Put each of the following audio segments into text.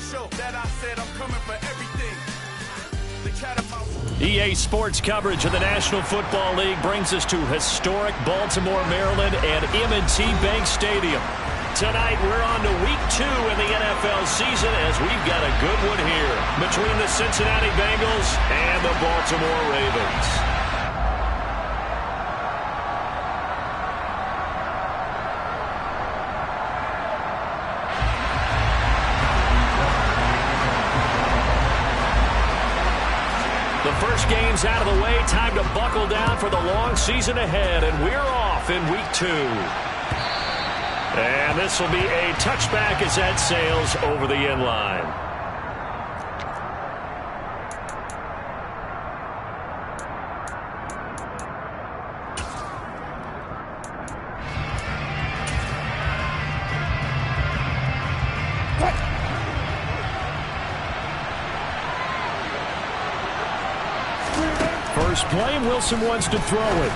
show that I said I'm coming for everything. EA Sports coverage of the National Football League brings us to historic Baltimore, Maryland and M&T Bank Stadium. Tonight, we're on to Week 2 in the NFL season as we've got a good one here between the Cincinnati Bengals and the Baltimore Ravens. The first game's out of the way. Time to buckle down for the long season ahead, and we're off in Week 2. And this will be a touchback as that sails over the end line. First play, Wilson wants to throw it.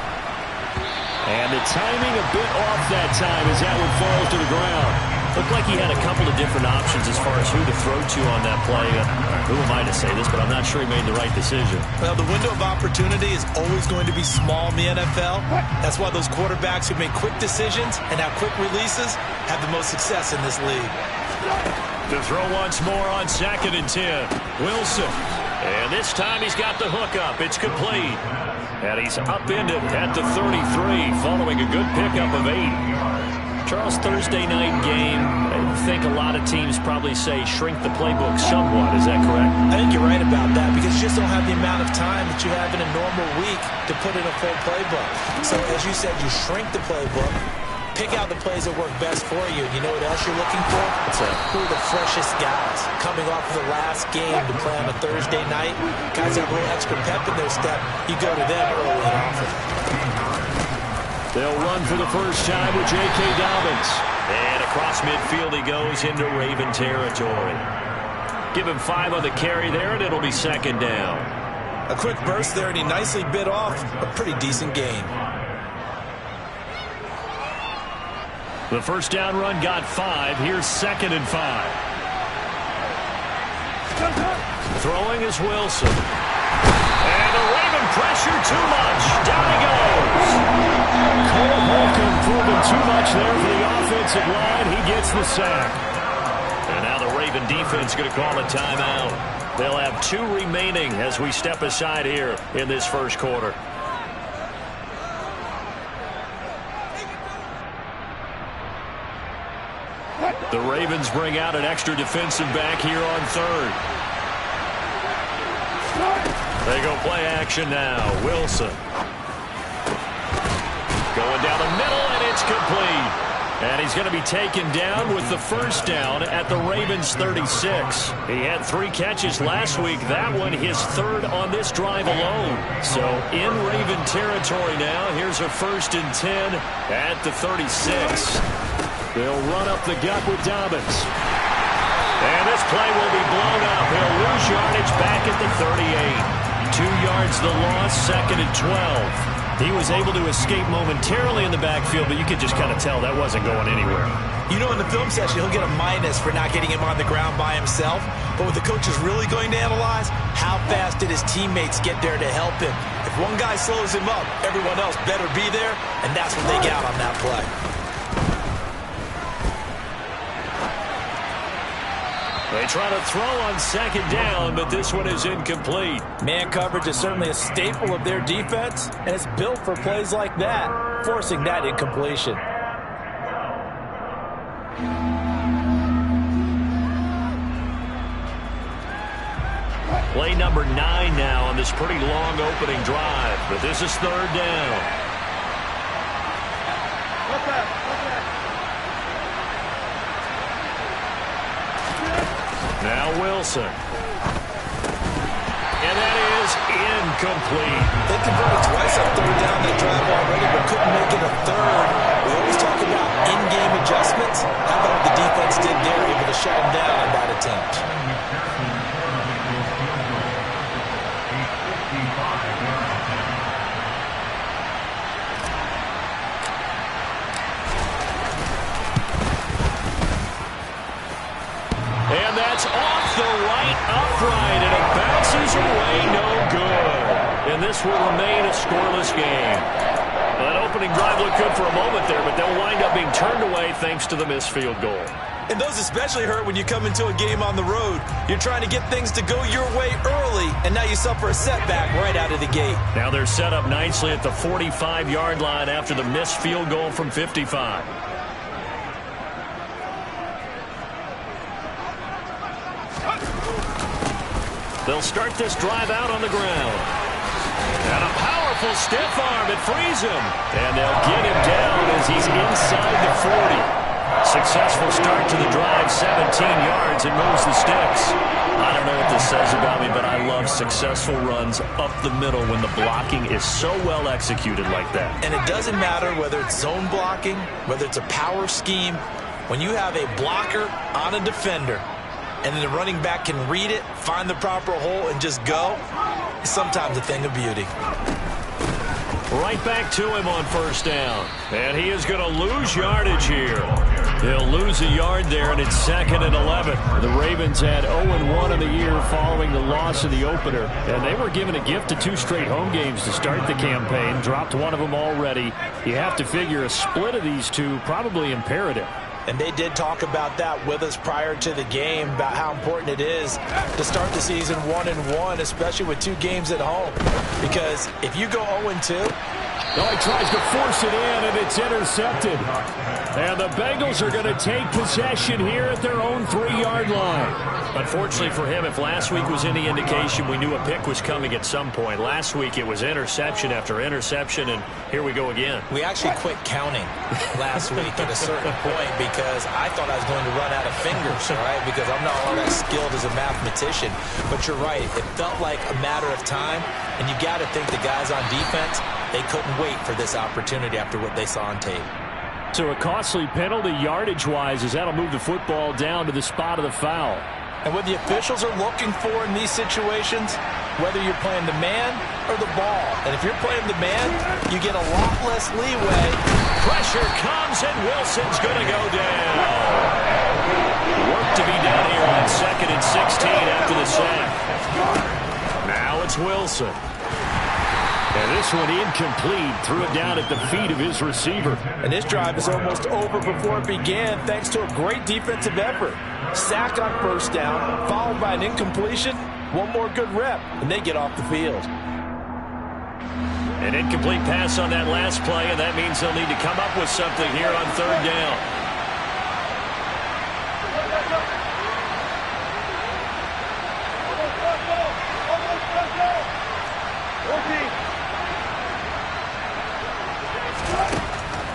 And the timing a bit off that time as that one falls to the ground. Looked like he had a couple of different options as far as who to throw to on that play. Who am I to say this, but I'm not sure he made the right decision. Well, the window of opportunity is always going to be small in the NFL. That's why those quarterbacks who make quick decisions and have quick releases have the most success in this league. To throw once more on 2nd and 10. Wilson. And this time he's got the hook up. It's complete. And he's upended at the 33 following a good pickup of 8. Charles, Thursday night game, I think a lot of teams probably say shrink the playbook somewhat. Is that correct? I think you're right about that because you just don't have the amount of time that you have in a normal week to put in a full playbook. So as you said, you shrink the playbook. Pick out the plays that work best for you. You know what else you're looking for? Who are the freshest guys coming off of the last game to play on a Thursday night? Guys that have a little extra pep in their step. You go to them early and often. They'll run for the first time with J.K. Dobbins. And across midfield he goes into Raven territory. Give him 5 on the carry there, and it'll be 2nd down. A quick burst there, and he nicely bit off a pretty decent gain. The first down run got 5. Here's 2nd and 5. Throwing is Wilson. And the Raven pressure too much. Down he goes. Cole Holcomb proving too much there for the offensive line. He gets the sack. And now the Raven defense going to call a timeout. They'll have 2 remaining as we step aside here in this first quarter. The Ravens bring out an extra defensive back here on 3rd. They go play action now. Wilson. Going down the middle, and it's complete. And he's going to be taken down with the first down at the Ravens 36. He had 3 catches last week. That one his 3rd on this drive alone. So in Raven territory now. Here's a 1st and 10 at the 36. They'll run up the gut with Dobbins. And this play will be blown up. He'll lose yardage back at the 38. 2 yards the loss, 2nd and 12. He was able to escape momentarily in the backfield, but you could just kind of tell that wasn't going anywhere. You know, in the film session, he'll get a minus for not getting him on the ground by himself. But what the coach is really going to analyze, how fast did his teammates get there to help him? If one guy slows him up, everyone else better be there, and that's what they got on that play. They try to throw on 2nd down, but this one is incomplete. Man coverage is certainly a staple of their defense, and it's built for plays like that, forcing that incompletion. Play number 9 now on this pretty long opening drive, but this is 3rd down. Now Wilson. And that is incomplete. They converted twice on 3rd down that drive already, but couldn't make it a 3rd. We always talk about in-game adjustments. How about what the defense did there, able to shut them down on that attempt? And that's off fires away, no good. And this will remain a scoreless game. That opening drive looked good for a moment there, but they'll wind up being turned away thanks to the missed field goal. And those especially hurt when you come into a game on the road. You're trying to get things to go your way early, and now you suffer a setback right out of the gate. Now they're set up nicely at the 45-yard line after the missed field goal from 55. They'll start this drive out on the ground. And a powerful stiff arm. It frees him. And they'll get him down as he's inside the 40. Successful start to the drive, 17 yards, and moves the sticks. I don't know what this says about me, but I love successful runs up the middle when the blocking is so well executed like that. And it doesn't matter whether it's zone blocking, whether it's a power scheme. When you have a blocker on a defender, and then the running back can read it, find the proper hole, and just go, it's sometimes a thing of beauty. Right back to him on first down. And he is going to lose yardage here. He'll lose a yard there, and it's 2nd and 11. The Ravens had 0-1 in the year following the loss of the opener. And they were given a gift of 2 straight home games to start the campaign. Dropped one of them already. You have to figure a split of these two probably imperative. And they did talk about that with us prior to the game, about how important it is to start the season 1-1, especially with 2 games at home. Because if you go 0-2... No, he tries to force it in, and it's intercepted. And the Bengals are going to take possession here at their own 3-yard line. Unfortunately for him, if last week was any indication, we knew a pick was coming at some point. Last week it was interception after interception, and here we go again. We actually quit counting last week at a certain point because I thought I was going to run out of fingers, right? Because I'm not all that skilled as a mathematician. But you're right. It felt like a matter of time, and you got to think the guys on defense, they couldn't wait for this opportunity after what they saw on tape. So a costly penalty yardage-wise as that'll move the football down to the spot of the foul. And what the officials are looking for in these situations, whether you're playing the man or the ball. And if you're playing the man, you get a lot less leeway. Pressure comes, and Wilson's going to go down. Work to be done here on 2nd and 16 after the sack. Now it's Wilson. And this one incomplete. Threw it down at the feet of his receiver. And this drive is almost over before it began thanks to a great defensive effort. Sack on first down, followed by an incompletion. One more good rep, and they get off the field. An incomplete pass on that last play, and that means they'll need to come up with something here on 3rd down.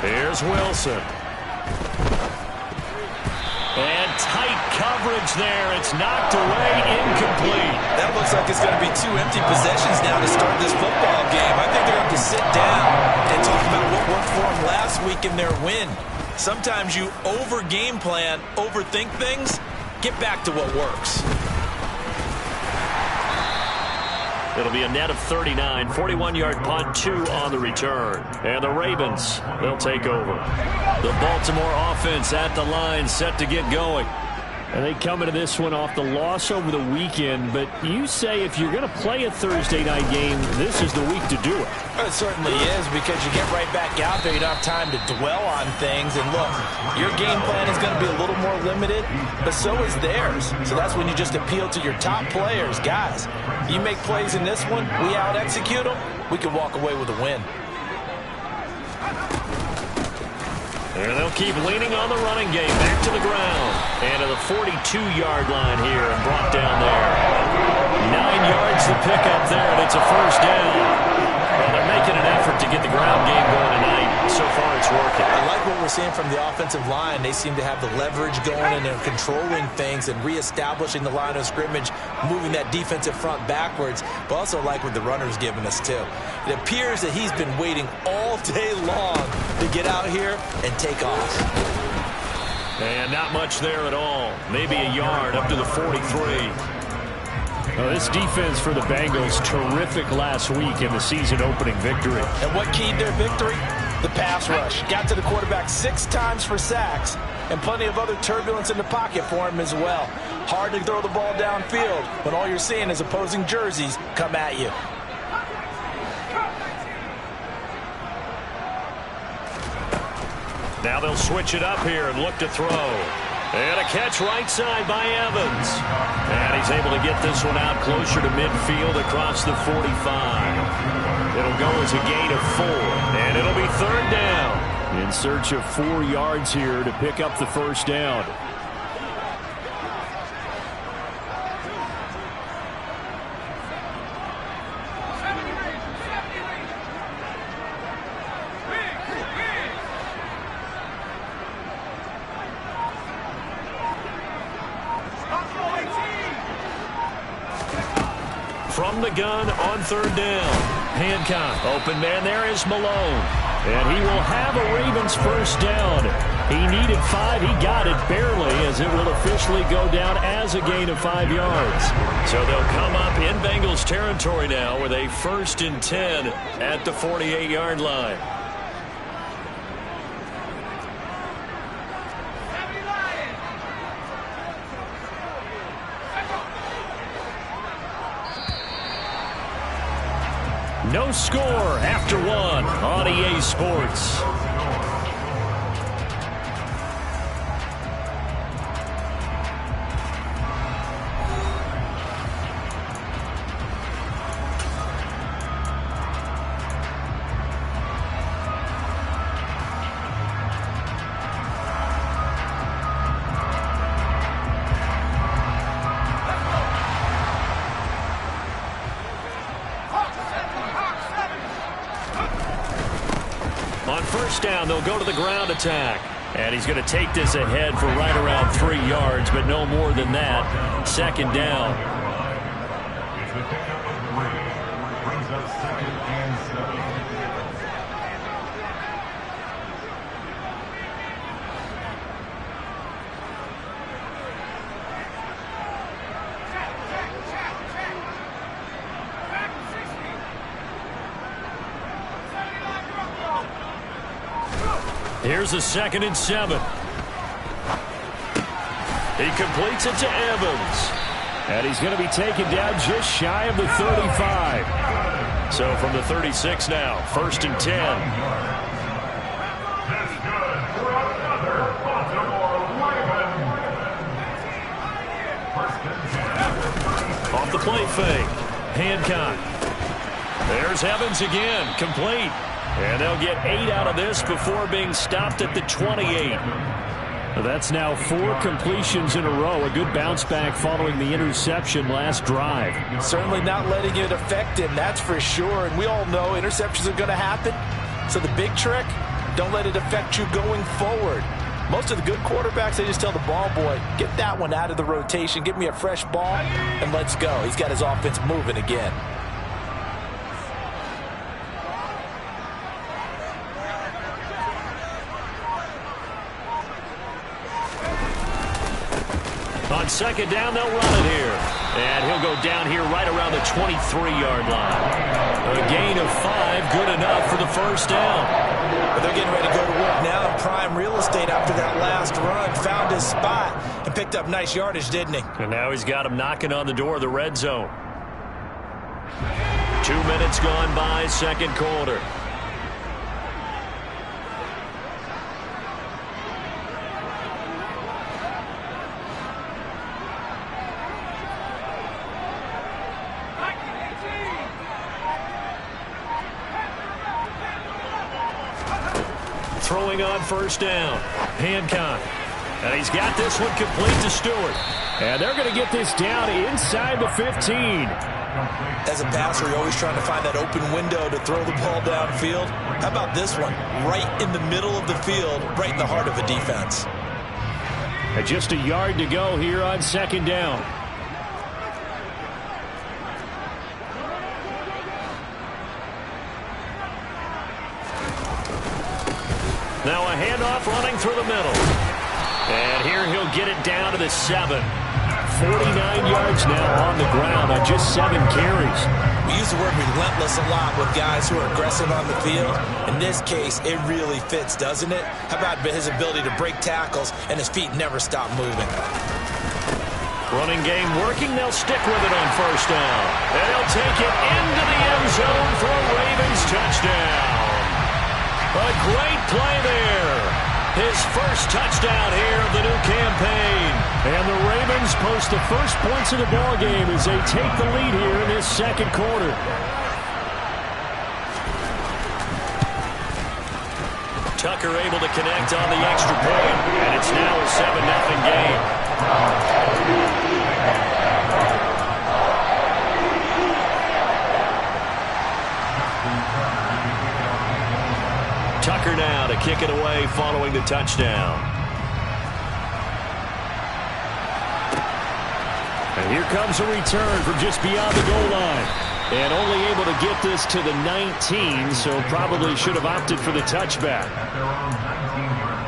Here's Wilson. And tight coverage there. It's knocked away, incomplete. That looks like it's going to be 2 empty possessions now to start this football game. I think they're going to have to sit down and talk about what worked for them last week in their win. Sometimes you over-game plan, overthink things. Get back to what works. It'll be a net of 39, 41-yard punt, 2 on the return. And the Ravens, they'll take over. The Baltimore offense at the line, set to get going. And they come into this one off the loss over the weekend, but you say if you're going to play a Thursday night game, this is the week to do it. It certainly is, because you get right back out there. You don't have time to dwell on things. And look, your game plan is going to be a little more limited, but so is theirs. So that's when you just appeal to your top players. Guys, you make plays in this one, we out-execute them, we can walk away with a win. And they'll keep leaning on the running game. Back to the ground. And to the 42-yard line here and brought down there. 9 yards to pick up there, and it's a first down. Well, they're making an effort to get the ground game going tonight. So far, it's working. I like what we're seeing from the offensive line. They seem to have the leverage going, and they're controlling things and reestablishing the line of scrimmage, moving that defensive front backwards. But also like what the runner's giving us, too. It appears that he's been waiting all day long to get out here and take off. And not much there at all. Maybe a yard up to the 43. Well, this defense for the Bengals, terrific last week in the season-opening victory. And what keyed their victory? The pass rush. Got to the quarterback 6 times for sacks. and plenty of other turbulence in the pocket for him as well. Hard to throw the ball downfield when all you're seeing is opposing jerseys come at you. Now they'll switch it up here and look to throw. And a catch right side by Evans. And he's able to get this one out closer to midfield across the 45. It'll go as a gain of 4. And it'll be 3rd down. In search of 4 yards here to pick up the first down. From the gun on 3rd down. Hancock. Open man there is Malone. And he will have a Ravens first down. He needed 5. He got it barely, as it will officially go down as a gain of 5 yards. So they'll come up in Bengals territory now with a 1st and 10 at the 48-yard line. No score after 1 on EA Sports. On 1st down, they'll go to the ground attack. And he's going to take this ahead for right around 3 yards, but no more than that. 2nd down. It's the pickup of 3. Brings up 2nd and 7. Here's a 2nd and 7. He completes it to Evans. And he's going to be taken down just shy of the 35. So from the 36 now, 1st and 10. That's good for another Baltimore Raven. 1st and 10. Off the play fake. Hancock. There's Evans again, complete. And they'll get 8 out of this before being stopped at the 28. That's now 4 completions in a row. A good bounce back following the interception last drive. Certainly not letting it affect him, that's for sure. And we all know interceptions are going to happen. So the big trick, don't let it affect you going forward. Most of the good quarterbacks, they just tell the ball boy, get that one out of the rotation, give me a fresh ball, and let's go. He's got his offense moving again. On 2nd down, they'll run it here. And he'll go down here right around the 23-yard line. A gain of 5, good enough for the first down. But they're getting ready to go to work now in prime real estate after that last run. Found his spot and picked up nice yardage, didn't he? And now he's got him knocking on the door of the red zone. 2 minutes gone by, 2nd quarter. Throwing on 1st down. Hancock. And he's got this one complete to Stewart. And they're going to get this down inside the 15. As a passer, you're always trying to find that open window to throw the ball downfield. How about this one? Right in the middle of the field, right in the heart of the defense. And just a yard to go here on 2nd down. Now a handoff running through the middle. And here he'll get it down to the 7. 49 yards now on the ground on just 7 carries. We use the word relentless a lot with guys who are aggressive on the field. In this case, it really fits, doesn't it? How about his ability to break tackles and his feet never stop moving? Running game working. They'll stick with it on first down. And they'll take it into the end zone for a Ravens touchdown. A great play there. His first touchdown here of the new campaign. And the Ravens post the first points of the ball game as they take the lead here in this second quarter. Tucker able to connect on the extra point, and it's now a 7-0 game. Tucker now to kick it away following the touchdown. And here comes a return from just beyond the goal line. And only able to get this to the 19, so probably should have opted for the touchback. At their own 19-yard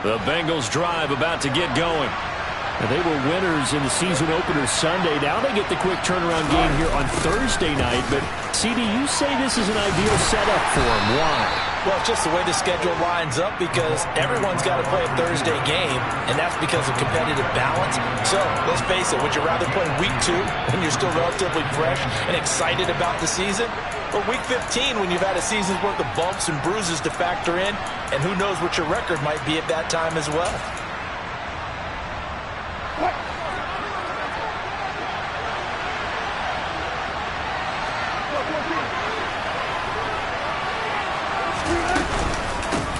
line. The Bengals drive about to get going. And they were winners in the season opener Sunday. Now they get the quick turnaround game here on Thursday night. But, CD, you say this is an ideal setup for them. Why? Well, it's just the way the schedule lines up because everyone's got to play a Thursday game, and that's because of competitive balance. So, let's face it, would you rather play week 2 when you're still relatively fresh and excited about the season? Or week 15 when you've had a season's worth of bumps and bruises to factor in, and who knows what your record might be at that time as well?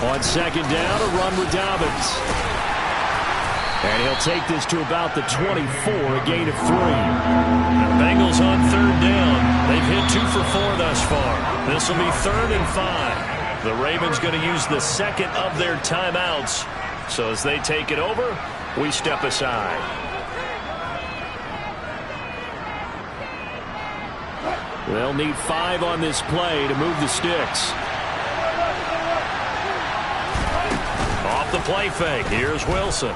On second down, a run with Dobbins. And he'll take this to about the 24, a gain of 3. The Bengals on third down. They've hit 2 for 4 thus far. This will be 3rd and 5. The Ravens going to use the second of their timeouts. So as they take it over, we step aside. They'll need 5 on this play to move the sticks. Off the play fake. Here's Wilson.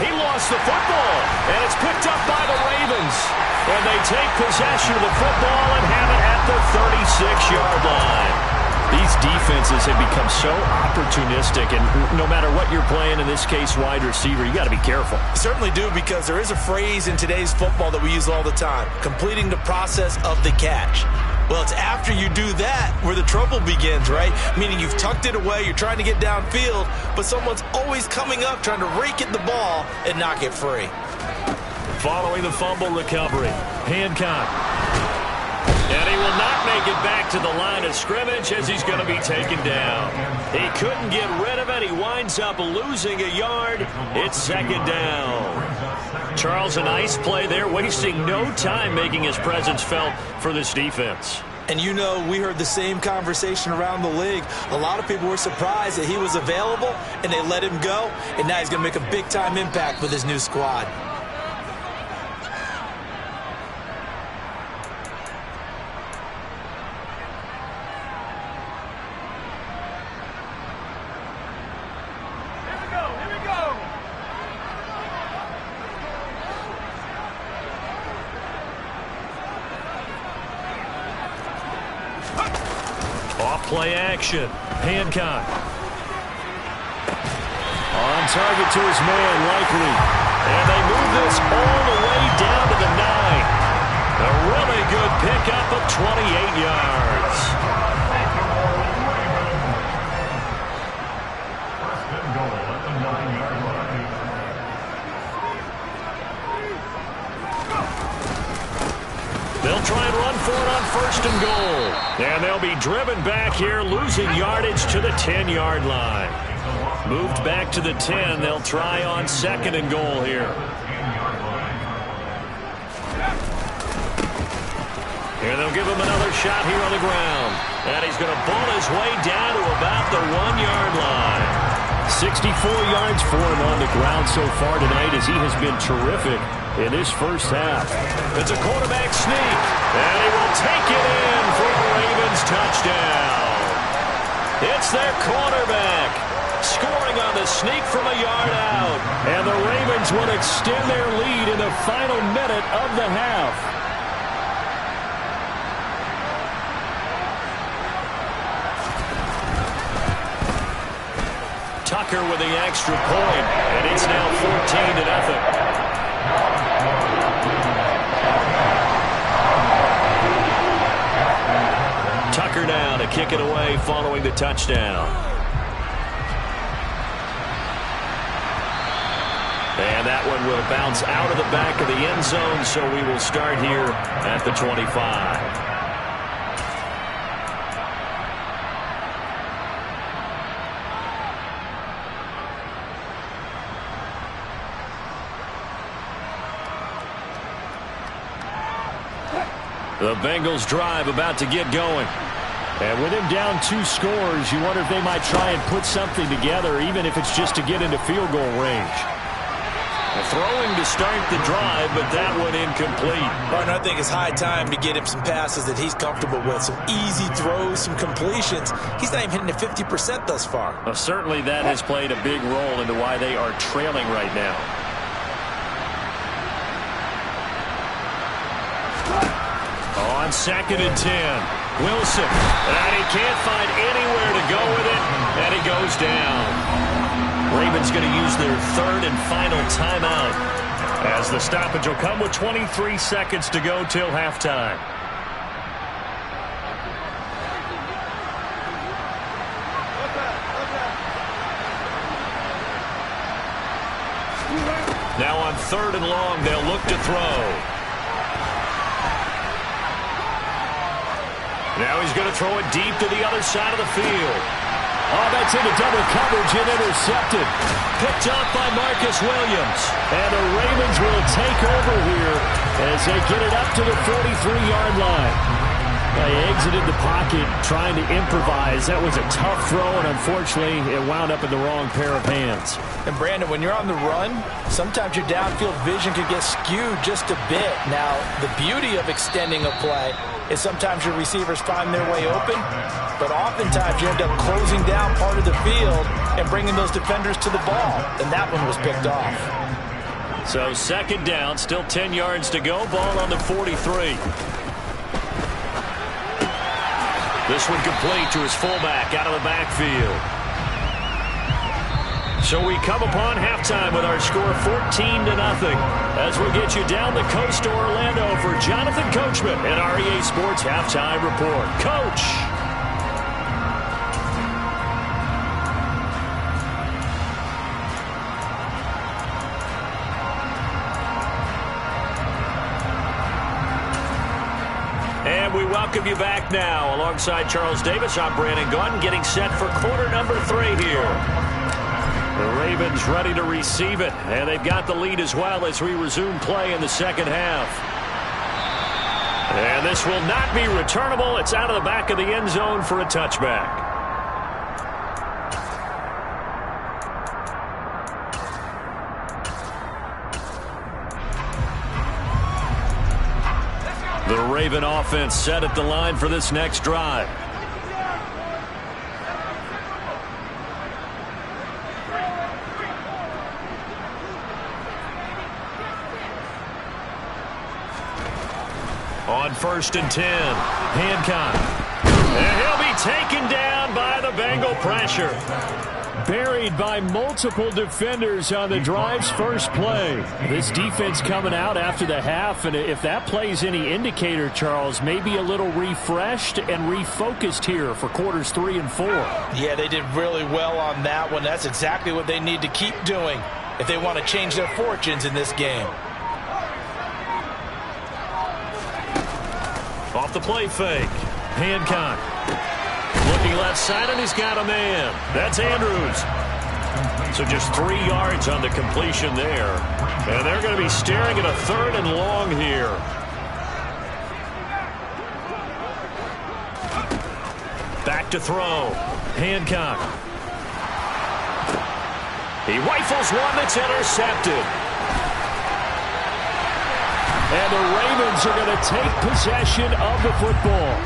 He lost the football. And it's picked up by the Ravens. And they take possession of the football and have it at the 36-yard line. These defenses have become so opportunistic, and no matter what you're playing, in this case wide receiver, you got to be careful. Certainly do, because there is a phrase in today's football that we use all the time: completing the process of the catch. Well, it's after you do that where the trouble begins, right? Meaning you've tucked it away, you're trying to get downfield, but someone's always coming up trying to rake at the ball and knock it free. Following the fumble recovery, Hancock. And he will not make it back to the line of scrimmage as he's going to be taken down. He couldn't get rid of it. He winds up losing a yard. It's second down. Charles, a nice play there, wasting no time making his presence felt for this defense. And you know, we heard the same conversation around the league. A lot of people were surprised that he was available and they let him go. And now he's going to make a big-time impact with his new squad. Play action. Hancock. On target to his man, Likely. And they move this all the way down to the 9. A really good pickup of 28 yards. First and goal at the 9-yard line. They'll try and run for it on first and goal. And they'll be driven back here, losing yardage to the 10-yard line. Moved back to the 10. They'll try on second and goal here. And they'll give him another shot here on the ground. And he's going to ball his way down to about the 1-yard line. 64 yards for him on the ground so far tonight as he has been terrific in this first half. It's a quarterback sneak, and he will take it in for a Ravens touchdown. It's their quarterback scoring on the sneak from a yard out, and the Ravens will extend their lead in the final minute of the half. Tucker with the extra point, and it's now 14-0. Tucker now to kick it away following the touchdown. And that one will bounce out of the back of the end zone, so we will start here at the 25. The Bengals drive about to get going. And with him down 2 scores, you wonder if they might try and put something together, even if it's just to get into field goal range. Throwing to start the drive, but that one incomplete. Martin, I think it's high time to get him some passes that he's comfortable with. Some easy throws, some completions. He's not even hitting the 50% thus far. Well, certainly that has played a big role into why they are trailing right now. On 2nd and 10, Wilson, and he can't find anywhere to go with it, and he goes down. Ravens going to use their 3rd and final timeout, as the stoppage will come with 23 seconds to go till halftime. Now on 3rd and long, they'll look to throw. Now he's going to throw it deep to the other side of the field. Oh, that's into double coverage and intercepted. Picked up by Marcus Williams. And the Ravens will take over here as they get it up to the 43-yard line. They exited the pocket trying to improvise. That was a tough throw, and unfortunately, it wound up in the wrong pair of hands. And Brandon, when you're on the run, sometimes your downfield vision could get skewed just a bit. Now, the beauty of extending a play is sometimes your receivers find their way open, but oftentimes you end up closing down part of the field and bringing those defenders to the ball, and that one was picked off. So 2nd down, still 10 yards to go, ball on the 43. This one complete to his fullback out of the backfield. So we come upon halftime with our score 14-0 as we get you down the coast to Orlando for Jonathan Coachman and REA Sports Halftime Report. Coach. And we welcome you back now. Alongside Charles Davis, I'm Brandon Gaudin, getting set for quarter number 3 here. The Ravens ready to receive it, and they've got the lead as well as we resume play in the second half. And this will not be returnable. It's out of the back of the end zone for a touchback. The Raven offense set at the line for this next drive. On 1st and 10, Hancock. And he'll be taken down by the Bengal pressure. Buried by multiple defenders on the drive's first play. This defense coming out after the half, and if that plays any indicator, Charles, maybe a little refreshed and refocused here for quarters 3 and 4. Yeah, they did really well on that one. That's exactly what they need to keep doing if they want to change their fortunes in this game. Off the play fake. Hancock. Looking left side, and he's got a man. That's Andrews. So just 3 yards on the completion there. And they're going to be staring at a 3rd and long here. Back to throw. Hancock. He rifles one that's intercepted. And the Ravens are going to take possession of the football.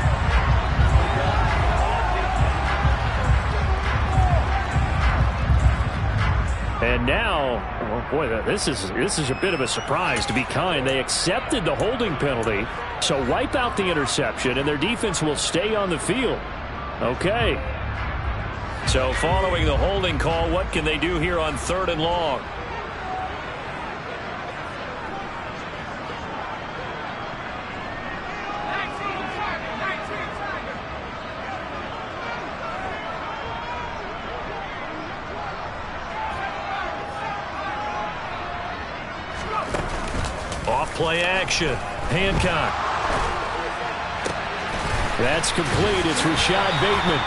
And now, oh boy, this is a bit of a surprise, to be kind. They accepted the holding penalty, so wipe out the interception, and their defense will stay on the field. Okay. So following the holding call, what can they do here on 3rd and long? Off-play action. Hancock. That's complete. It's Rashad Bateman.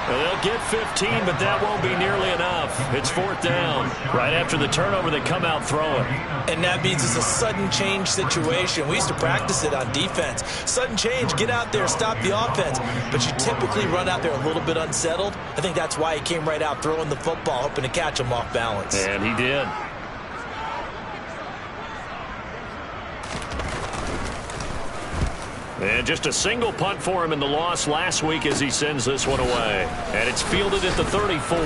Well, they'll get 15, but that won't be nearly enough. It's 4th down. Right after the turnover, they come out throwing. And that means it's a sudden change situation. We used to practice it on defense. Sudden change, get out there, stop the offense. But you typically run out there a little bit unsettled. I think that's why he came right out throwing the football, hoping to catch him off balance. And he did. And just a single punt for him in the loss last week as he sends this one away. And it's fielded at the 34.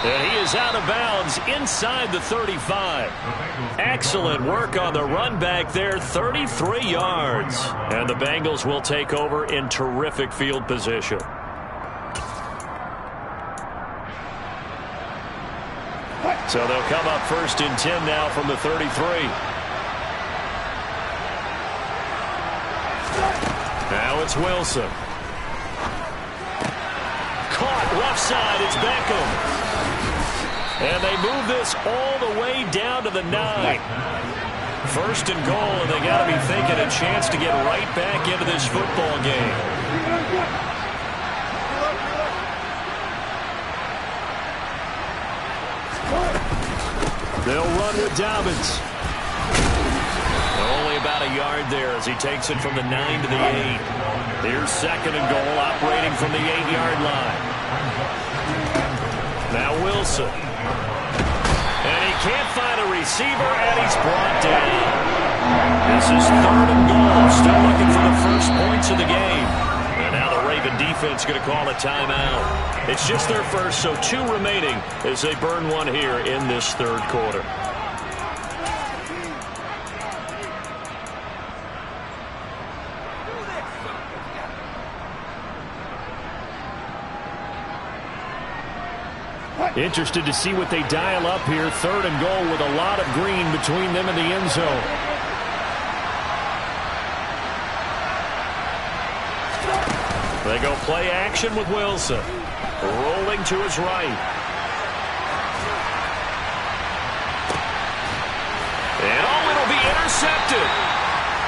And he is out of bounds inside the 35. Excellent work on the run back there, 33 yards. And the Bengals will take over in terrific field position. So they'll come up 1st and 10 now from the 33. Now it's Wilson. Caught rough side. It's Beckham. And they move this all the way down to the 9. 1st and goal, and they got to be thinking a chance to get right back into this football game. They'll run with Dobbins. Only about a yard there as he takes it from the 9 to the 8. Here's 2nd and goal, operating from the 8-yard line. Now Wilson. And he can't find a receiver, and he's brought down. This is 3rd and goal, still looking for the first points of the game. And now the Raven defense going to call a timeout. It's just their first, so 2 remaining as they burn one here in this 3rd quarter. Interested to see what they dial up here. 3rd and goal with a lot of green between them and the end zone. They go play action with Wilson. Rolling to his right. And it'll be intercepted.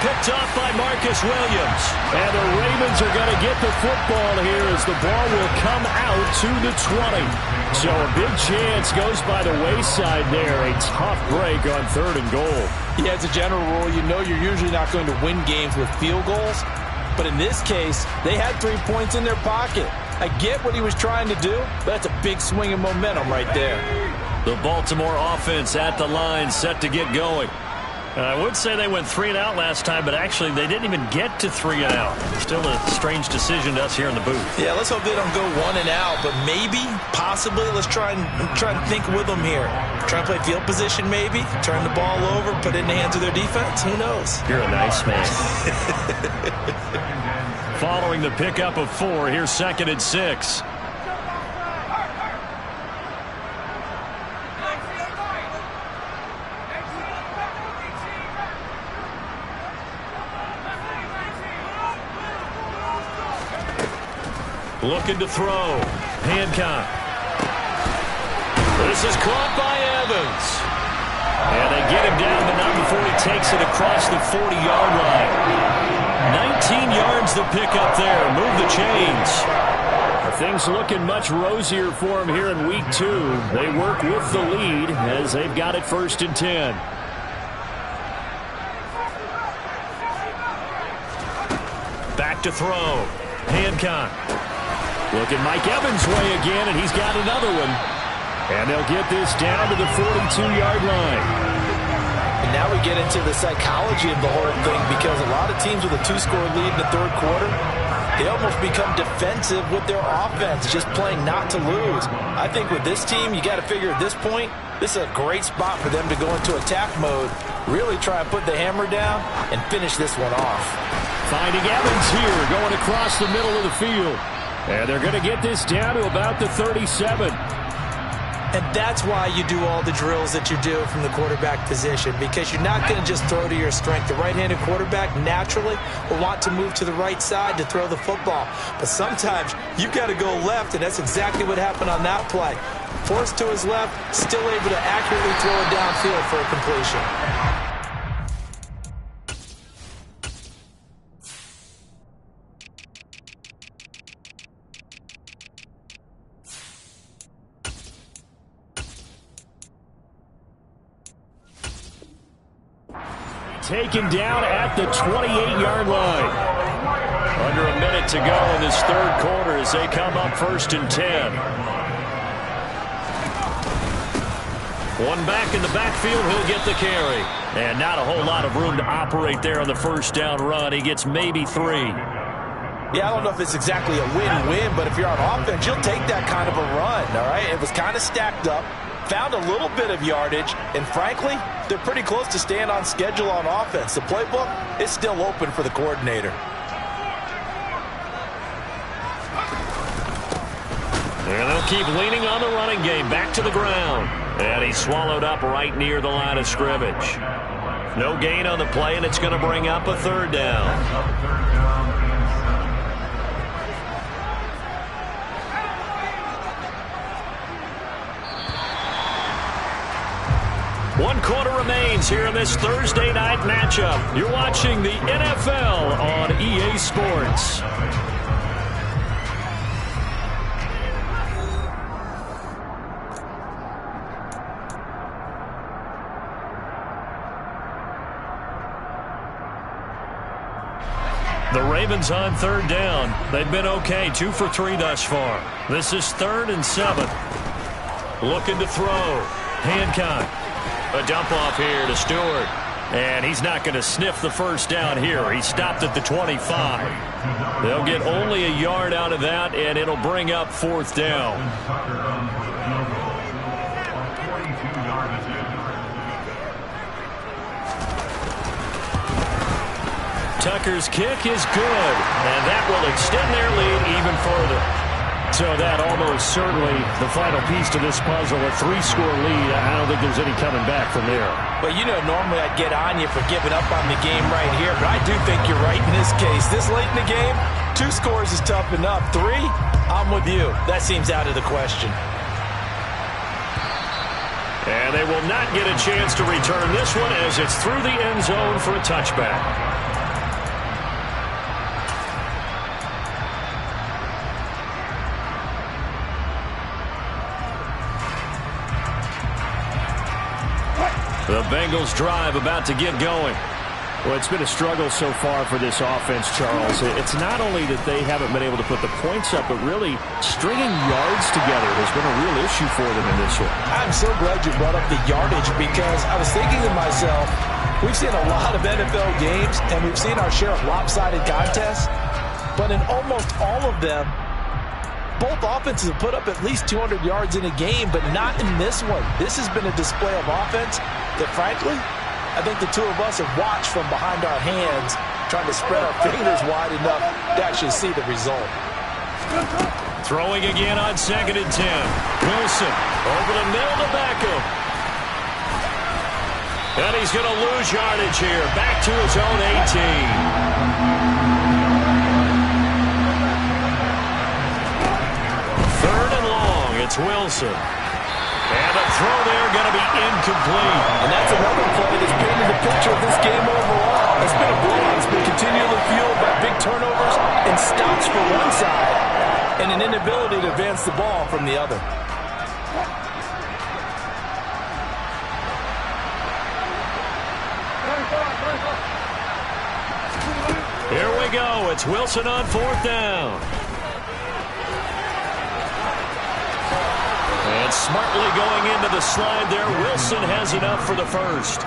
Picked off by Marcus Williams. And the Ravens are going to get the football here as the ball will come out to the 20. So a big chance goes by the wayside there. A tough break on 3rd and goal. Yeah, as a general rule, you know you're usually not going to win games with field goals. But in this case, they had 3 points in their pocket. I get what he was trying to do, but that's a big swing of momentum right there. The Baltimore offense at the line, set to get going. I would say they went 3 and out last time, but actually they didn't even get to 3 and out. Still a strange decision to us here in the booth. Yeah, let's hope they don't go 1 and out, but maybe, possibly, let's try and think with them here. Try and play field position maybe, turn the ball over, put it in the hands of their defense. Who knows? You're a nice man. Following the pickup of 4, here's 2nd and 6. Looking to throw. Hancock. This is caught by Evans. And they get him down, but not before he takes it across the 40-yard line. 19 yards to pick up there. Move the chains. Things looking much rosier for him here in week 2. They work with the lead as they've got it 1st and 10. Back to throw. Hancock. Look at Mike Evans' way again, and he's got another one. And they'll get this down to the 42-yard line. And now we get into the psychology of the whole thing, because a lot of teams with a 2-score lead in the third quarter, they almost become defensive with their offense, just playing not to lose. I think with this team, you got to figure at this point, this is a great spot for them to go into attack mode, really try and put the hammer down and finish this one off. Finding Evans here, going across the middle of the field. And they're going to get this down to about the 37. And that's why you do all the drills that you do from the quarterback position, because you're not going to just throw to your strength. The right-handed quarterback naturally will want to move to the right side to throw the football. But sometimes you've got to go left, and that's exactly what happened on that play. Forced to his left, still able to accurately throw it downfield for a completion. Taken down at the 28-yard line. Under a minute to go in this third quarter as they come up 1st and 10. One back in the backfield, he'll get the carry. And not a whole lot of room to operate there on the first down run. He gets maybe 3. Yeah, I don't know if it's exactly a win-win, but if you're on offense, you'll take that kind of a run, all right? It was kind of stacked up, found a little bit of yardage, and frankly, they're pretty close to staying on schedule on offense. The playbook is still open for the coordinator. And they'll keep leaning on the running game, back to the ground. And he's swallowed up right near the line of scrimmage. No gain on the play, and it's going to bring up a 3rd down. One quarter remains here in this Thursday night matchup. You're watching the NFL on EA Sports. The Ravens on 3rd down. They've been okay, 2 for 3 thus far. This is 3rd and 7. Looking to throw. Hancock. A dump off here to Stewart. And he's not going to sniff the first down here. He stopped at the 25. They'll get only a yard out of that, and it'll bring up 4th down. Tucker's kick is good, and that will extend their lead even further. So that almost certainly the final piece to this puzzle, a 3-score lead. I don't think there's any coming back from there. Well, you know, normally I'd get on you for giving up on the game right here, but I do think you're right in this case. This late in the game, 2 scores is tough enough. 3, I'm with you. That seems out of the question. And they will not get a chance to return this one as it's through the end zone for a touchback. The Bengals drive about to get going. Well, it's been a struggle so far for this offense, Charles. It's not only that they haven't been able to put the points up, but really stringing yards together has been a real issue for them in this one. I'm so glad you brought up the yardage, because I was thinking to myself, we've seen a lot of NFL games, and we've seen our share of lopsided contests, but in almost all of them, both offenses have put up at least 200 yards in a game, but not in this one. This has been a display of offense that, frankly, I think the two of us have watched from behind our hands, trying to spread our fingers wide enough to actually see the result. Throwing again on 2nd and 10. Wilson over the middle to Beckham. And he's going to lose yardage here. Back to his own 18. 3rd and long. It's Wilson. And a throw there going to be incomplete. And that's another play that's painted the picture of this game overall. It's been a blowout. It's been continually fueled by big turnovers and stops for one side and an inability to advance the ball from the other. Here we go. It's Wilson on 4th down. And smartly going into the slide there. Wilson has enough for the first.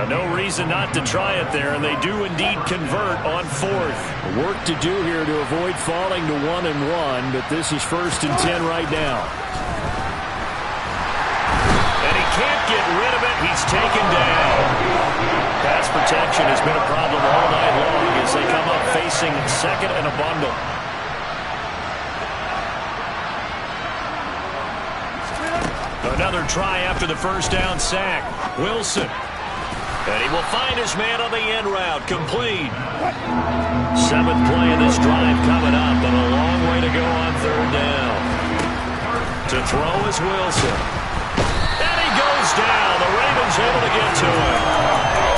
No reason not to try it there, and they do indeed convert on fourth. Work to do here to avoid falling to 1-1, but this is 1st and 10 right now. And he can't get rid of it. He's taken down. Pass protection has been a problem all night long as they come up facing second and a bundle. Another try after the first down sack. Wilson. And he will find his man on the end route. Complete. 7th play of this drive coming up, and a long way to go on 3rd down. To throw is Wilson. And he goes down. The Ravens able to get to him.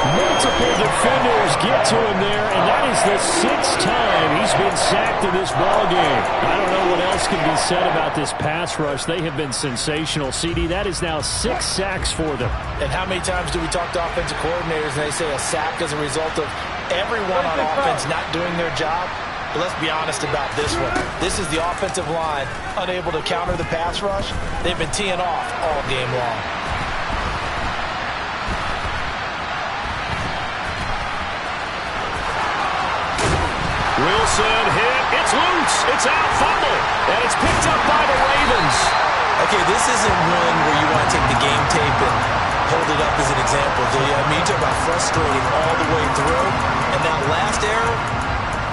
Multiple defenders get to him there, and that is the 6th time he's been sacked in this ballgame. I don't know what else can be said about this pass rush. They have been sensational. CD, that is now 6 sacks for them. And how many times do we talk to offensive coordinators and they say a sack is a result of everyone on offense not doing their job? But let's be honest about this one. This is the offensive line unable to counter the pass rush. They've been teeing off all game long. Wilson hit. It's loose. It's out. Fumble. And it's picked up by the Ravens. Okay, this isn't one where you want to take the game tape and hold it up as an example, do you? I mean, you talk about frustrating all the way through. And that last error,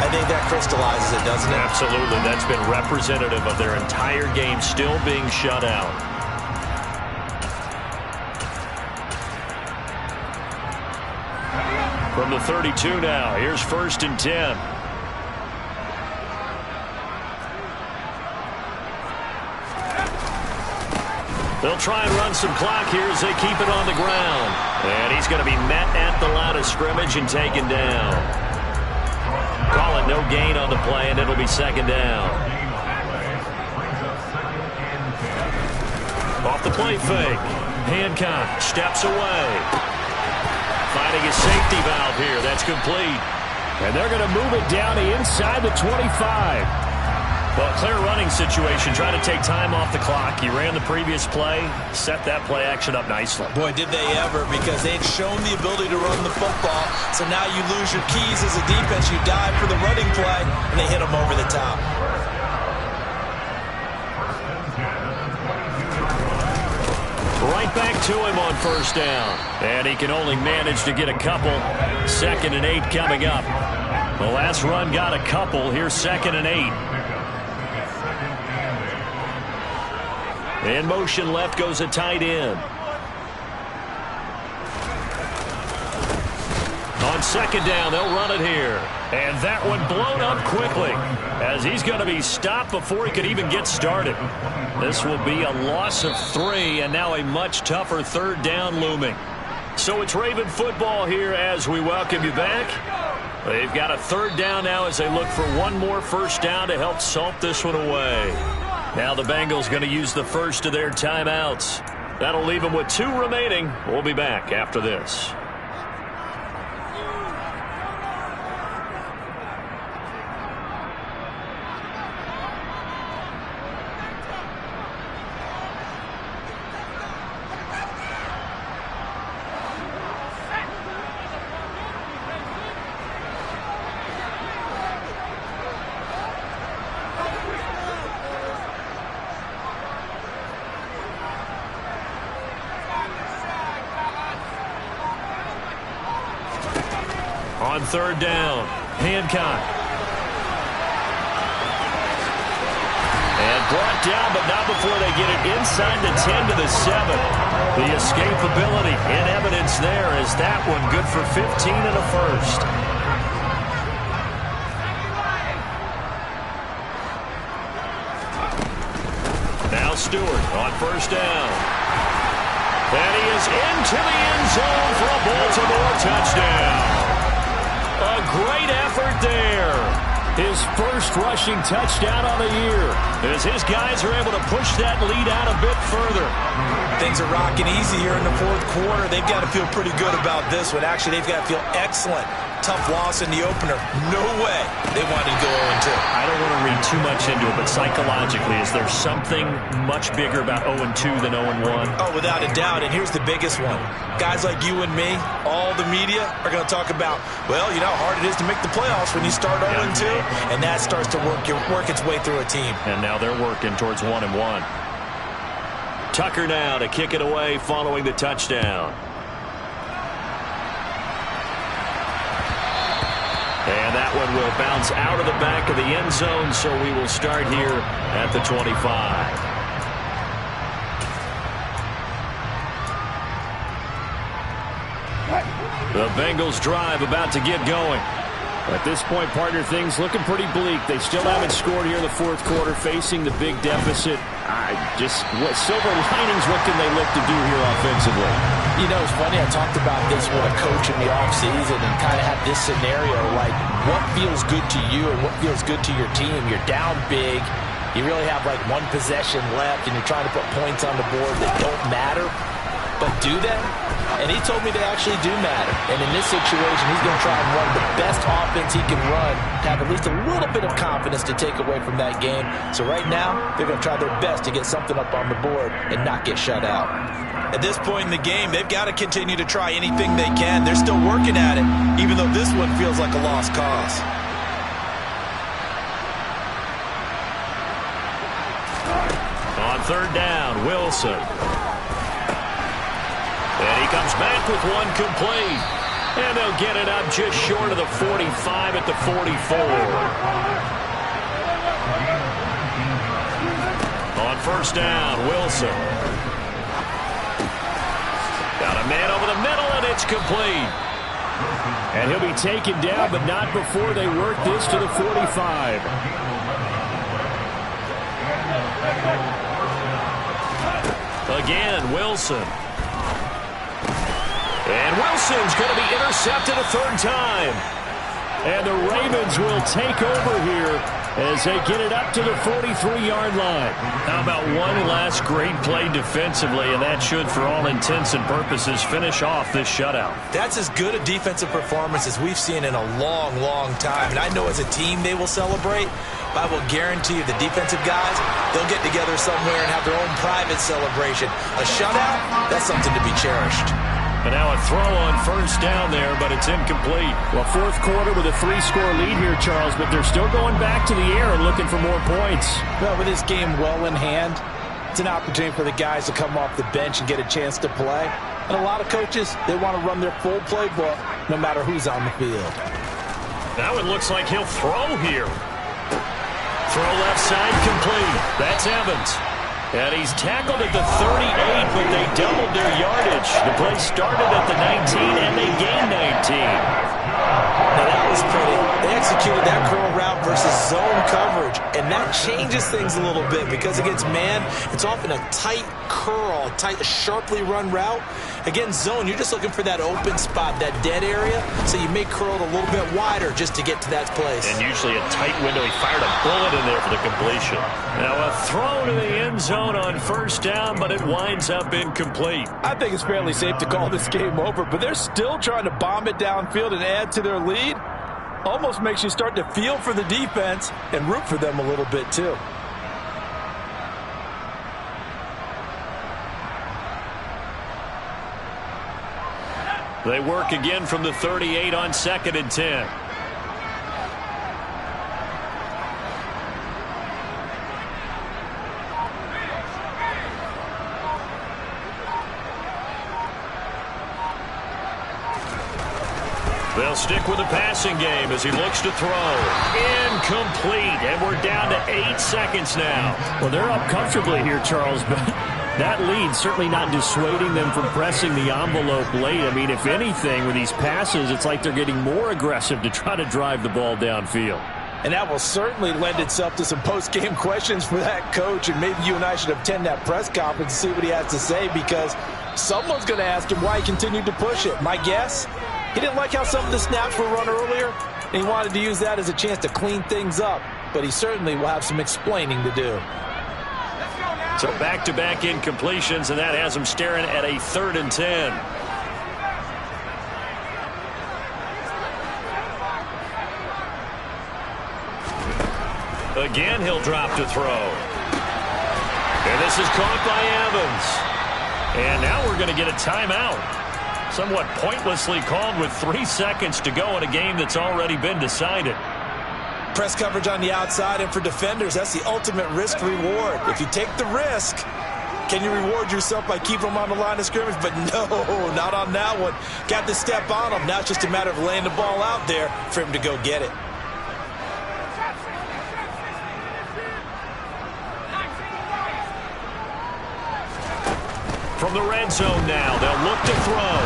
I think that crystallizes it, doesn't it? Absolutely. That's been representative of their entire game still being shut out. From the 32 now, here's 1st and 10. They'll try and run some clock here as they keep it on the ground. And he's going to be met at the line of scrimmage and taken down. Call it no gain on the play, and it'll be 2nd down. Off the play fake. Hancock steps away. Finding his safety valve here. That's complete. And they're going to move it down to inside the 25. Well, clear running situation, trying to take time off the clock. He ran the previous play, set that play action up nicely. Boy, did they ever, because they'd shown the ability to run the football. So now you lose your keys as a defense. You dive for the running play, and they hit them over the top. Right back to him on 1st down. And he can only manage to get a couple. 2nd and 8 coming up. The last run got a couple. Here's 2nd and 8. In motion left goes a tight end. On 2nd down, they'll run it here. And that one blown up quickly as he's going to be stopped before he could even get started. This will be a loss of 3 and now a much tougher 3rd down looming. So it's Raven football here as we welcome you back. They've got a 3rd down now as they look for one more 1st down to help salt this one away. Now the Bengals going to use the first of their timeouts. That'll leave them with 2 remaining. We'll be back after this. On 3rd down, Hancock. And brought down, but not before they get it inside the 10 to the 7. The escapability in evidence there as that one good for 15 and a first. Now Stewart on 1st down. And he is into the end zone for a Baltimore touchdown. A great effort there. His first rushing touchdown on the year. As his guys are able to push that lead out a bit further. Things are rocking easy here in the 4th quarter. They've got to feel pretty good about this one. Actually, they've got to feel excellent tough loss in the opener. No way they wanted to go 0-2. I don't want to read too much into it, but psychologically, is there something much bigger about 0-2 than 0-1? Oh, without a doubt, and here's the biggest one. Guys like you and me, all the media, are going to talk about, well, you know how hard it is to make the playoffs when you start 0-2, and that starts to work its way through a team. And now they're working towards 1-1. Tucker now to kick it away following the touchdown. And that one will bounce out of the back of the end zone, so we will start here at the 25. The Bengals drive about to get going. At this point, partner, things looking pretty bleak. They still haven't scored here in the fourth quarter, facing the big deficit. What silver linings, what can they look to do here offensively? You know, it's funny, I talked about this with a coach in the offseason and kind of had this scenario, like what feels good to you and what feels good to your team. You're down big. You really have like one possession left, and you're trying to put points on the board that don't matter. But do they? And he told me they actually do matter. And in this situation, he's going to try and run the best offense he can run to have at least a little bit of confidence to take away from that game. So right now, they're going to try their best to get something up on the board and not get shut out. At this point in the game, they've got to continue to try anything they can. They're still working at it, even though this one feels like a lost cause. On third down, Wilson. And he comes back with one complete. And they'll get it up just short of the 45 at the 44. On first down, Wilson. Got a man over the middle, and it's complete. And he'll be taken down, but not before they work this to the 45. Again, Wilson. And Wilson's going to be intercepted a third time. And the Ravens will take over here as they get it up to the 43-yard line. How about one last great play defensively, and that should, for all intents and purposes, finish off this shutout. That's as good a defensive performance as we've seen in a long, long time. And I know as a team they will celebrate, but I will guarantee you the defensive guys, they'll get together somewhere and have their own private celebration. A shutout, that's something to be cherished. And now a throw on first down there, but it's incomplete. Well, fourth quarter with a 3-score lead here, Charles, but they're still going back to the air and looking for more points. Well, with this game well in hand, it's an opportunity for the guys to come off the bench and get a chance to play. And a lot of coaches, they want to run their full playbook no matter who's on the field. That one looks like he'll throw here. Throw left side complete. That's Evans. And he's tackled at the 38, but they doubled their yardage. The play started at the 19, and they gained 19. Now that was pretty. They executed that curl route versus zone coverage, and that changes things a little bit because against man, it's often a tight curl, sharply run route. Against zone, you're just looking for that open spot, that dead area, so you may curl it a little bit wider just to get to that place. And usually a tight window. He fired a bullet in there for the completion. Now a throw to the end zone on first down, but it winds up incomplete. I think it's fairly safe to call this game over, but they're still trying to bomb it downfield and add to their lead. Almost makes you start to feel for the defense and root for them a little bit too. They work again from the 38 on 2nd and 10. They'll stick with the passing game as he looks to throw. Incomplete, and we're down to 8 seconds now. Well, they're up comfortably here, Charles, but that lead certainly not dissuading them from pressing the envelope late. I mean, if anything, with these passes, it's like they're getting more aggressive to try to drive the ball downfield. And that will certainly lend itself to some post-game questions for that coach, and maybe you and I should attend that press conference and see what he has to say, because someone's going to ask him why he continued to push it. My guess, he didn't like how some of the snaps were run earlier, and he wanted to use that as a chance to clean things up, but he certainly will have some explaining to do. So back-to-back incompletions, and that has him staring at a 3rd and 10. Again, he'll drop to throw. And this is caught by Evans. And now we're going to get a timeout. Somewhat pointlessly called with 3 seconds to go in a game that's already been decided. Press coverage on the outside, and for defenders, that's the ultimate risk-reward. If you take the risk, can you reward yourself by keeping them on the line of scrimmage? But no, not on that one. Got to step on them. Now it's just a matter of laying the ball out there for him to go get it. From the red zone now, they'll look to throw.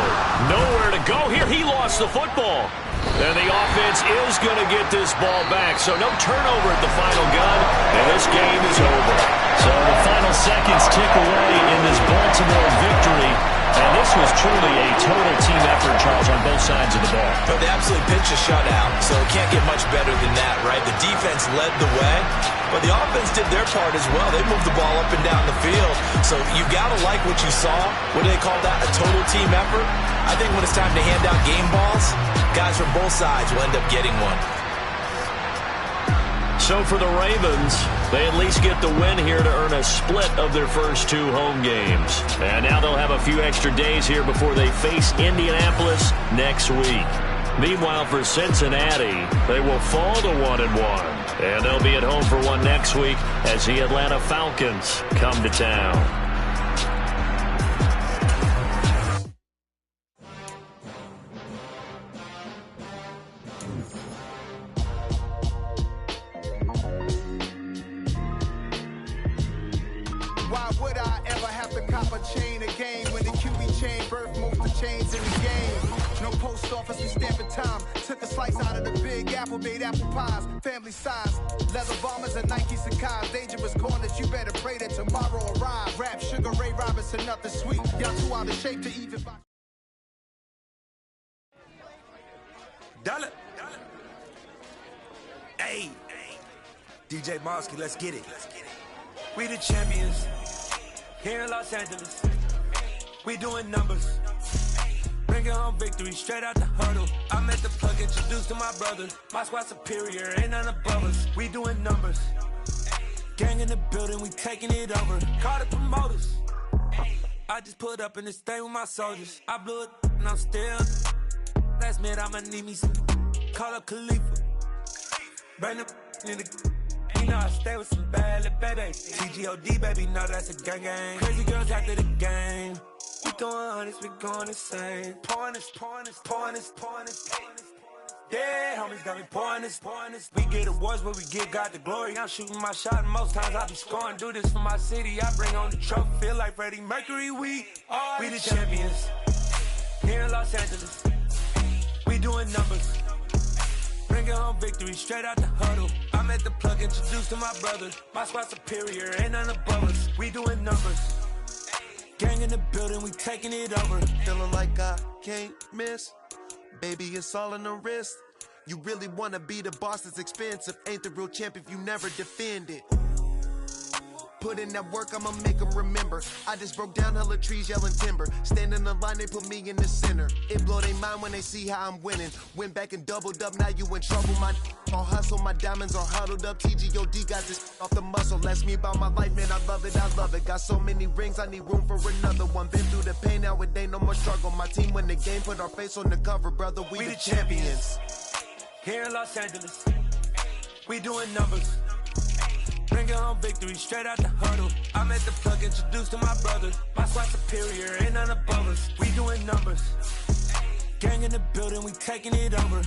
Nowhere to go here. He lost the football. And the offense is going to get this ball back. So no turnover at the final gun, and this game is over. So the final seconds tick away in this Baltimore victory. And this was truly a total team effort, Charles, on both sides of the ball. But they absolutely pitched a shutout, so it can't get much better than that, right? The defense led the way, but the offense did their part as well. They moved the ball up and down the field. So you got to like what you saw. What do they call that? A total team effort? I think when it's time to hand out game balls, guys from both sides will end up getting one. So for the Ravens, they at least get the win here to earn a split of their first 2 home games. And now they'll have a few extra days here before they face Indianapolis next week. Meanwhile, for Cincinnati, they will fall to 1-1. And they'll be at home for one next week as the Atlanta Falcons come to town. Why would I ever have to cop a chain again when the QB chain birthed most of chains in the game? No post office, we stamping time. Took a slice out of the big apple, made apple pies, family size. Leather bombers and Nike Sacai's. Dangerous corners, you better pray that tomorrow arrive. Rap, Sugar Ray Robinson, nothing sweet. Y'all too out of shape to even buy. Dollar. Hey. DJ Mosky, let's get it. We the champions here in Los Angeles. We doing numbers. Bringing home victory straight out the huddle. I'm at the plug, introduced to my brother. My squad superior, ain't none above us. We doing numbers. Gang in the building, we taking it over. Call the promoters. I just put up in this thing with my soldiers. I blew it and I'm still. Last minute I'ma need me some. Call up Khalifa. Bring the in the. You know I stay with some bad little baby. TGOD, baby, know that's a gang gang. Crazy girls after the game. We throwing hundreds, we going insane. Pouring this. Yeah, homies got me pouring this. We get awards, but we give God the glory. I'm shooting my shot, and most times I be scoring. Do this for my city, I bring on the trophy. Feel like Freddie Mercury, we the champions. Here in Los Angeles, we doing numbers. Bringing home victory straight out the huddle. I'm at the plug, introduced to my brother. My squad superior, ain't none above us. We doing numbers. Gang in the building, we taking it over. Feeling like I can't miss. Baby, it's all in the wrist. You really wanna be the boss, it's expensive. Ain't the real champ if you never defend it. Put in that work, I'ma make them remember. I just broke down hella trees, yelling timber. Standing in the line, they put me in the center. It blow their mind when they see how I'm winning. Went back and doubled up, now you in trouble. My all hustle, my diamonds are huddled up. TGOD got this off the muscle. Ask me about my life, man, I love it. Got so many rings, I need room for another one. Been through the pain, now it ain't no more struggle. My team win the game, put our face on the cover, brother. We the champions. Here in Los Angeles, we doing numbers. Bringing home victory straight out the huddle. I'm at the plug, introduced to my brother. My squad superior, ain't none above us. We doing numbers. Gang in the building, we taking it over.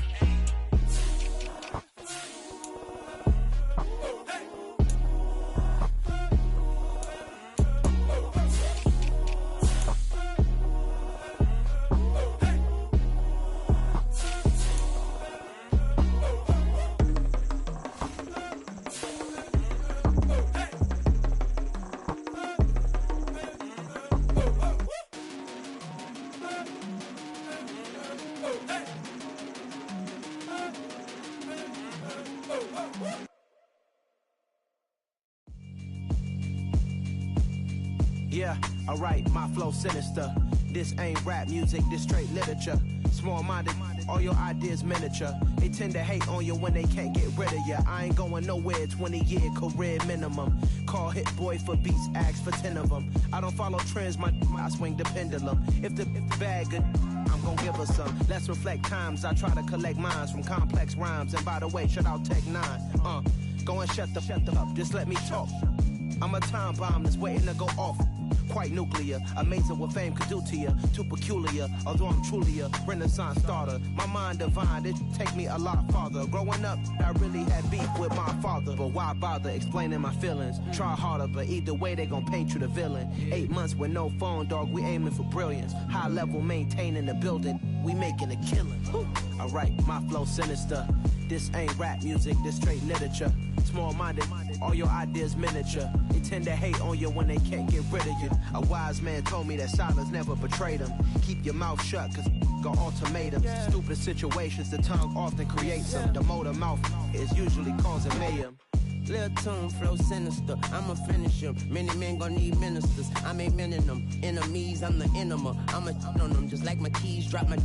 Yeah, alright, my flow sinister. This ain't rap music, this straight literature. Small-minded, all your ideas miniature. They tend to hate on you when they can't get rid of you. I ain't going nowhere, 20-year career minimum. Call Hit Boy for beats, ask for 10 of them. I don't follow trends, I swing the pendulum. If the bag good, I'm gon' give her some. Let's reflect times, I try to collect minds from complex rhymes. And by the way, shout out Tech 9. Go and shut the up, just let me talk. I'm a time bomb that's waiting to go off. Quite nuclear, amazing what fame could do to you. Too peculiar, although I'm truly a renaissance starter. My mind divine, it take me a lot farther. Growing up, I really had beef with my father. But why bother explaining my feelings? Try harder, but either way they gon' paint you the villain. 8 months with no phone, dog, we aiming for brilliance. High level maintaining the building, we making a killing. Alright, my flow sinister. This ain't rap music, this straight literature. Small-minded, all your ideas miniature. They tend to hate on you when they can't get rid of you. A wise man told me that silence never betrayed him. Keep your mouth shut, cause got ultimatums. Stupid situations, the tongue often creates them. The motor mouth is usually causing mayhem. Lil' tune, flow sinister, I'ma finish him. Many men gon' need ministers, I'm aiming them. Enemies, I'm the enema, I'ma on them. Just like my keys, drop my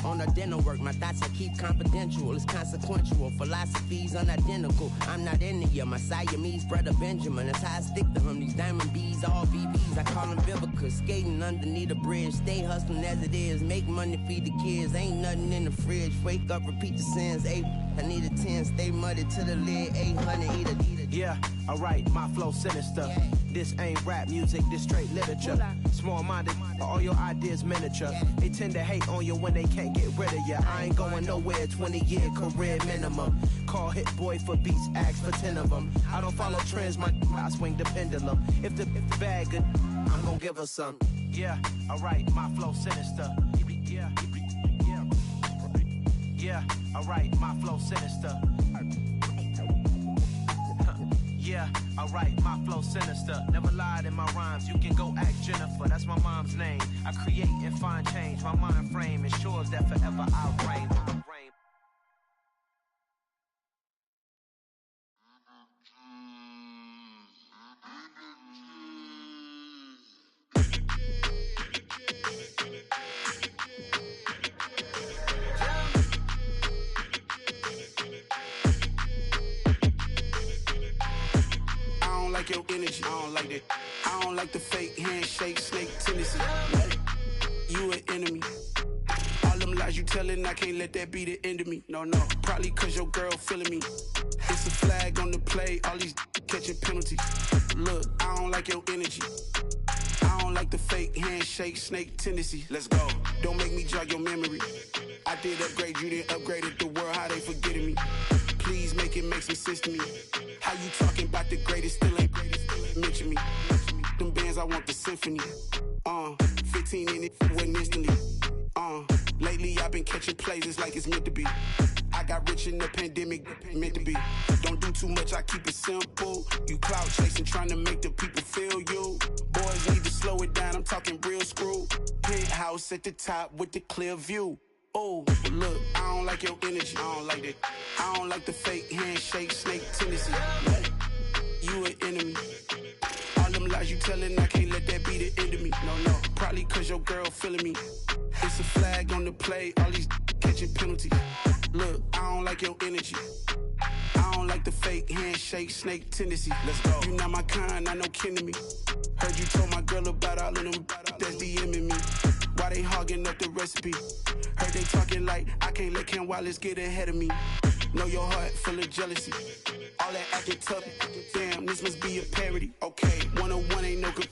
on the dinner work. My thoughts I keep confidential, it's consequential. Philosophies unidentical, I'm not in you. My Siamese brother Benjamin, that's how I stick to him. These diamond bees, all BBs, I call them Vivica. Skating underneath the bridge, stay hustling as it is. Make money, feed the kids, ain't nothing in the fridge. Wake up, repeat the sins, I need a 10, stay muddy to the lid, 800, eat it. Yeah, alright, my flow sinister. This ain't rap music, this straight literature. Small-minded, all your ideas miniature. They tend to hate on you when they can't get rid of you. I ain't going nowhere, 20-year career minimum. Call Hit Boy for beats, ask for 10 of them. I don't follow trends, I swing the pendulum. If the bag good, I'm gon' give her some. Yeah, alright, my flow sinister. Yeah, alright, my flow sinister. Yeah, alright, my flow sinister. Never lied in my rhymes, you can go ask Jennifer, that's my mom's name. I create and find change, my mind frame ensures that forever I'll reign. Your energy, I don't like that. I don't like the fake handshake, snake tendency. You an enemy. All them lies you telling, I can't let that be the end of me. No, probably cause your girl feeling me. It's a flag on the play, all these catching penalties. Look, I don't like your energy. I don't like the fake handshake, snake tendency. Let's go. Don't make me jog your memory. I did upgrade, you didn't upgrade it. The world, how they forgetting me. Please make it make some sense to me. How you talking about the greatest, still ain't mention me. Them bands, I want the symphony. 15 in it, wasn't instantly. Lately I've been catching plays, it's like it's meant to be. I got rich in the pandemic, meant to be. Don't do too much, I keep it simple. You clout chasing, trying to make the people feel you. Boys need to slow it down, I'm talking real screw. Penthouse at the top with the clear view. Oh, look, I don't like your energy, I don't like that. I don't like the fake handshake, snake tendency. You an enemy. All them lies you telling, I can't let that be the end of me. No, probably cause your girl feeling me. It's a flag on the play, all these catching penalties. Look, I don't like your energy. I don't like the fake handshake, snake tendency. Let's go. You not my kind, not no kin to me. Heard you told my girl about all of them that's DMing me. Why they hogging up the recipe? Heard they talking like I can't let Ken Wallace get ahead of me. Know your heart full of jealousy. All that acting tough, damn, this must be a parody. Okay, 101 ain't no good.